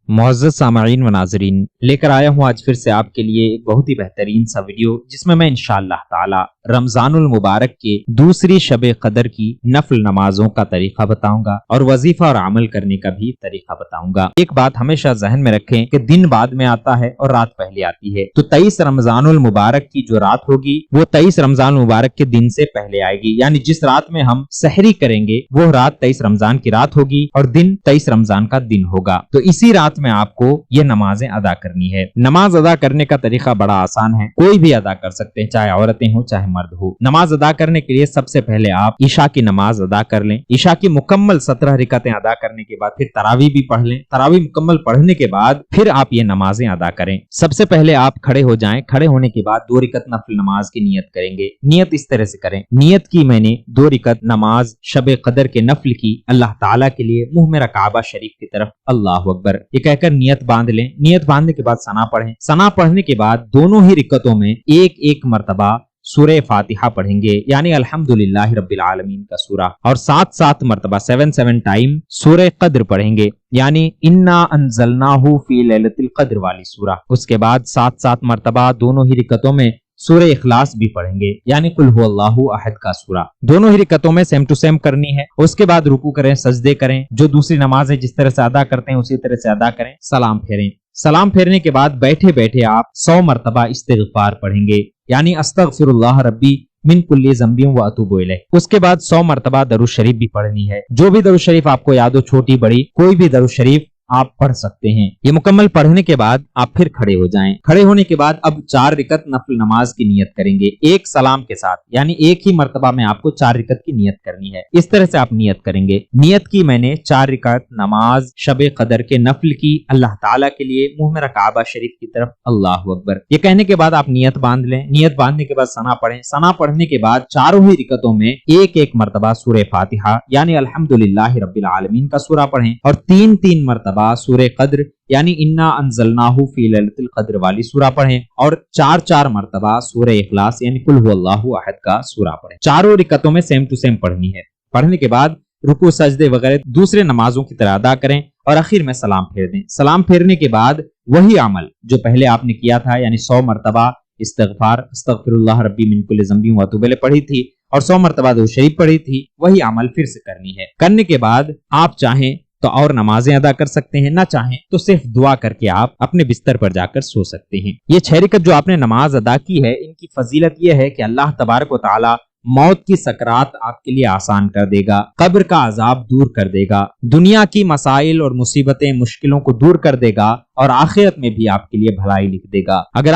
मुअज़्ज़ज़ सामईन व नाज़रीन, लेकर आया हूँ आज फिर से आपके लिए एक बहुत ही बेहतरीन सा वीडियो, जिसमें मैं इंशाअल्लाह ताला रमज़ानुल मुबारक के दूसरी शब कदर की नफल नमाजों का तरीका बताऊंगा और वजीफा और अमल करने का भी तरीका बताऊंगा। एक बात हमेशा जहन में रखें कि दिन बाद में आता है और रात पहले आती है, तो 23 रमज़ानुल मुबारक की जो रात होगी वो 23 रमज़ानुल मुबारक के दिन से पहले आएगी। यानी जिस रात में हम सहरी करेंगे वो रात 23 रमजान की रात होगी और दिन 23 रमजान का दिन होगा। तो इसी रात में आपको ये नमाजें अदा करनी है। नमाज अदा करने का तरीका बड़ा आसान है, कोई भी अदा कर सकते हैं, चाहे औरतें हो चाहे मर्द हो। नमाज अदा करने के लिए सबसे पहले आप ईशा की नमाज अदा कर लें। ईशा की मुकम्मल 17 रिकतें अदा करने के बाद फिर तरावी भी पढ़ लें। तरावी मुकम्मल पढ़ने के बाद फिर आप ये नमाजें अदा करें। सबसे पहले आप खड़े हो जाएं। खड़े होने के बाद 2 रिकत नफल नमाज की नियत करेंगे। नियत इस तरह से करें, नियत की मैंने 2 रिकत नमाज शब कदर के नफल की अल्लाह ताला के लिए, मुंह मेरा काबा शरीफ की तरफ, अल्लाह अकबर, ये कहकर नियत बांध लें। नियत बांधने के बाद सना पढ़ें। सना पढ़ने के बाद दोनों ही रिकतों में एक एक मर्तबा सूरह फातिहा पढ़ेंगे, यानी अल्हम्दुलिल्लाह रब्बिल आलमीन का सूरा, और 7 मर्तबा 7 टाइम सूरह कद्र पढ़ेंगे, यानी इन्ना अंज़लनाहु फी लैलतिल कद्र वाली सूरा। उसके बाद 7 मर्तबा दोनों ही रिकतों में सूरह इखलास भी पढ़ेंगे, यानी कुल हुवल्लाहु अहद का सूरा। दोनों ही रिकतों में सेम टू सेम करनी है। उसके बाद रुकू करें, सजदे करें, जो दूसरी नमाज है जिस तरह से अदा करते हैं उसी तरह से अदा करें। सलाम फेरें। सलाम फेरने के बाद बैठे बैठे आप 100 मर्तबा इस्तिग़फार पढ़ेंगे, यानी अस्तग़फिरुल्लाह रब्बी मिन कुल्ली ज़ंबिन व अतूबु इलैह। उसके बाद 100 मर्तबा दरूद शरीफ भी पढ़नी है। जो भी दरूद शरीफ आपको याद हो, छोटी बड़ी कोई भी दरूद शरीफ आप पढ़ सकते हैं। ये मुकम्मल पढ़ने के बाद आप फिर खड़े हो जाएं। खड़े होने के बाद अब 4 रिकत नफल नमाज की नियत करेंगे, एक सलाम के साथ, यानी एक ही मर्तबा में आपको 4 रिकत की नियत करनी है। इस तरह से आप नियत करेंगे। नियत की मैंने 4 रिकत नमाज शब कदर के नफल की अल्लाह ताला के लिए, मुंह मेरा काबा शरीफ की तरफ, अल्लाह अकबर। ये कहने के बाद आप नियत बांध लें। नियत बांधने के बाद सना पढ़ें। सना पढ़ने के बाद चारों ही रिकतों में एक एक मर्तबा सूरह फातिहा, यानी अल्हम्दुलिल्लाह रब्बिल आलमीन का सूरा पढ़ें, और 3 मर्तबा सूरह कद्र, यानी इन्ना अंज़लनाहु फी लैलतिल कद्र वाली सूरा पढ़ें, और 4 मर्तबा सूरह इखलास, यानी कुल हुवल्लाहु अहद का सूरा पढ़ें। चारों रिकतों में सेम टू सेम पढ़नी है। पढ़ने के बाद रुकू सजदे वगैरह दूसरे नमाजों की तरह अदा करें और आखिर में सलाम फेर दें। सलाम फेरने के बाद वही अमल जो पहले आपने किया था, यानी 100 मर्तबा इस्तिग़फार, अस्तग़फिरुल्लाह रब्बी मिन कुल्ली ज़ंबिन व अतूबु इलैह पढ़ी थी और 100 मर्तबा दरूद शरीफ पढ़ी थी, वही अमल फिर से करनी है। करने के बाद आप चाहें तो और नमाजें अदा कर सकते हैं, ना चाहें तो सिर्फ दुआ करके आप अपने बिस्तर पर जाकर सो सकते हैं। ये 6 रिकत जो आपने नमाज अदा की है, इनकी फजीलत यह है कि अल्लाह तबारक व तआला मौत की सकरात आपके लिए आसान कर देगा, कब्र का अजाब दूर कर देगा, दुनिया की मसाइल और मुसीबतें मुश्किलों को दूर कर देगा और आखिरत में भी आपके लिए भलाई लिख देगा। अगर